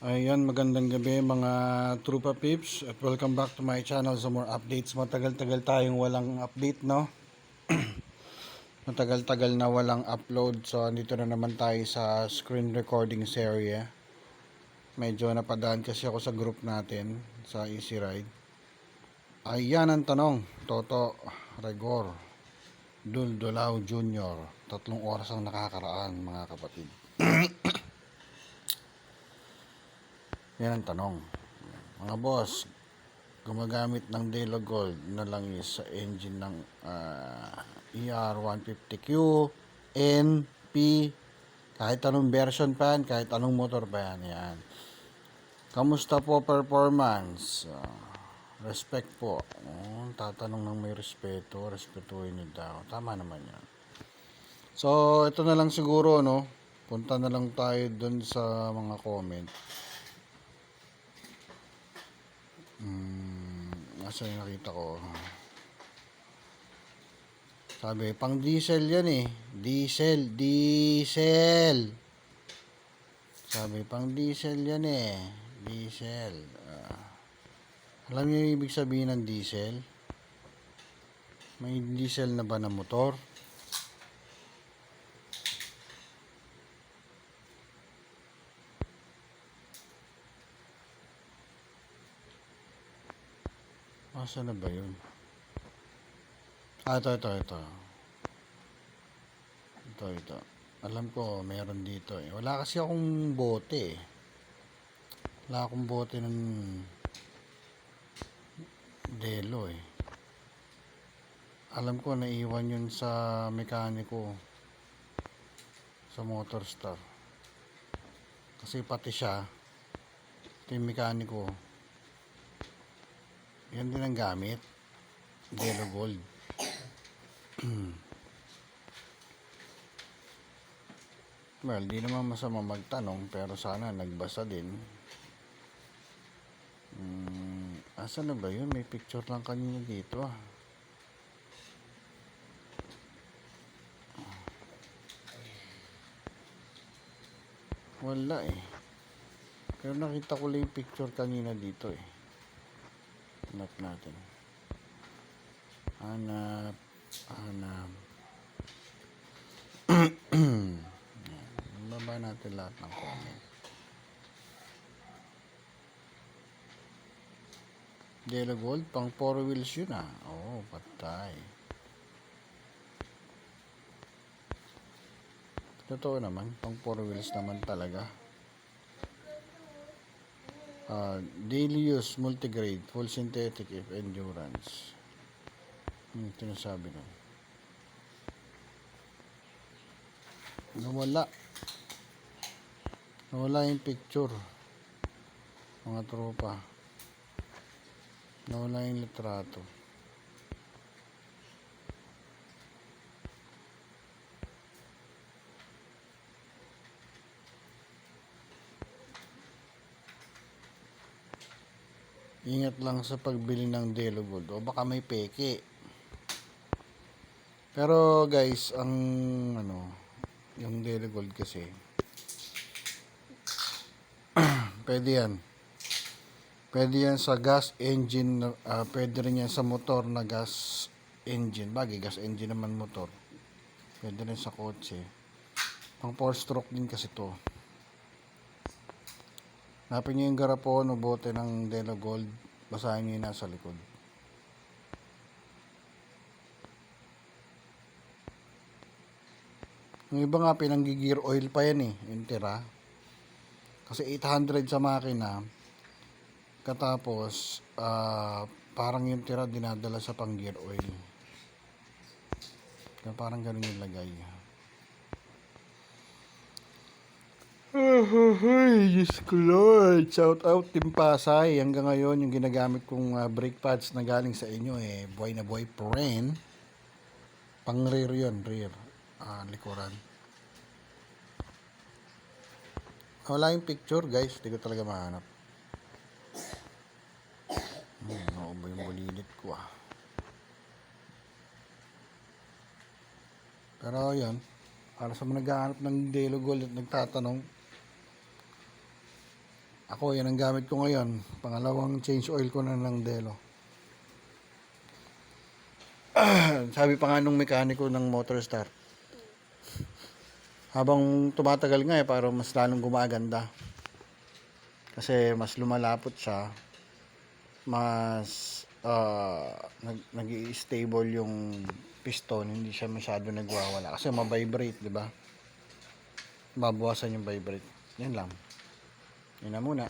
Ayan, magandang gabi mga Trupa Pips at welcome back to my channel sa more updates. Matagal-tagal tayong walang update, no? Matagal-tagal na walang upload. So, andito na naman tayo sa screen recording series. Medyo napadaan kasi ako sa group natin sa Easy Ride. Ayan ang tanong, Toto Regor Duldulao Jr. 3 oras ang nakakaraan, mga kapatid. Yan ang tanong. Mga boss, gumagamit ng Delo Gold na langis sa engine ng ER150Q, NP, kahit anong version pa yan, kahit anong motor pa yan. Yan. Kamusta po performance? Respect po. Tatanong ng may respeto, respetuhin nyo daw. Tama naman yan. So, ito na lang siguro, no? Punta na lang tayo dun sa mga comment. Nasa yung nakita ko. Sabi, pang diesel yan eh. Diesel. Sabi, pang diesel yan eh. Diesel. Alam niyo yung ibig sabihin ng diesel? May diesel na ba na motor? Asa na ba yun? Ito. Alam ko, meron dito eh. Wala kasi akong bote eh. Wala akong bote ng Delo eh. Alam ko, naiwan yun sa mekaniko. Sa Motor Star. Kasi pati siya, ito yung mekaniko. Yan din ang gamit. Delo Gold. Well, di naman masama magtanong, pero sana nagbasa din. Asa na ba yun? May picture lang kanina dito ah. Wala eh. Pero nakita ko lang yung picture kanina dito eh. Hanap natin. Hanap. Baba natin lahat ng comment. Delo Gold, pang 4 wheels yun ah. Oo, patay. Totoo naman, pang 4 wheels naman talaga. Daily use, multigrade, full synthetic if endurance. Ito na sabi nun. Nawala yung picture, mga tropa. Nawala yung litrato. Ingat lang sa pagbili ng Delo Gold o baka may peke. Pero guys, ang yung Delo Gold kasi pwede yan sa gas engine, pwede rin yan sa motor na gas engine. Bagay, gas engine naman motor. Pwede rin sa kotse. Pang 4-stroke din kasi to. Hanapin nyo yung garapon o bote ng Delo Gold. Basahin nyo yung nasa likod. Yung iba nga pinanggi-gear oil pa yan eh. Yung tira. Kasi 800 sa makina. Katapos, parang yung tira dinadala sa pang gear oil. Kaya parang ganun yung lagay. Diyos ko Lord. Shout out Team Pasay. Hanggang ngayon yung ginagamit kong brake pads na galing sa inyo eh. Buhay na buhay pa rin. Pang rear yun. Rear. Likuran. Wala yung picture guys. Hindi ko talaga mahanap. Naubo yung bulilit ko ah. Pero yun. Para sa mga naghahanap ng Delo Gold at nagtatanong, Ako, yan ang gamit ko ngayon. Pangalawang change oil ko na ng Delo. Sabi pa nga nung mekaniko ng motor start, habang tumatagal nga parang mas lalong gumaganda. Kasi mas lumalapot siya, mas nag-i-stable yung piston, hindi siya masyado nagwawala. Kasi ma-vibrate, di ba? Babawasan yung vibrate. Yan lang. Yun na muna.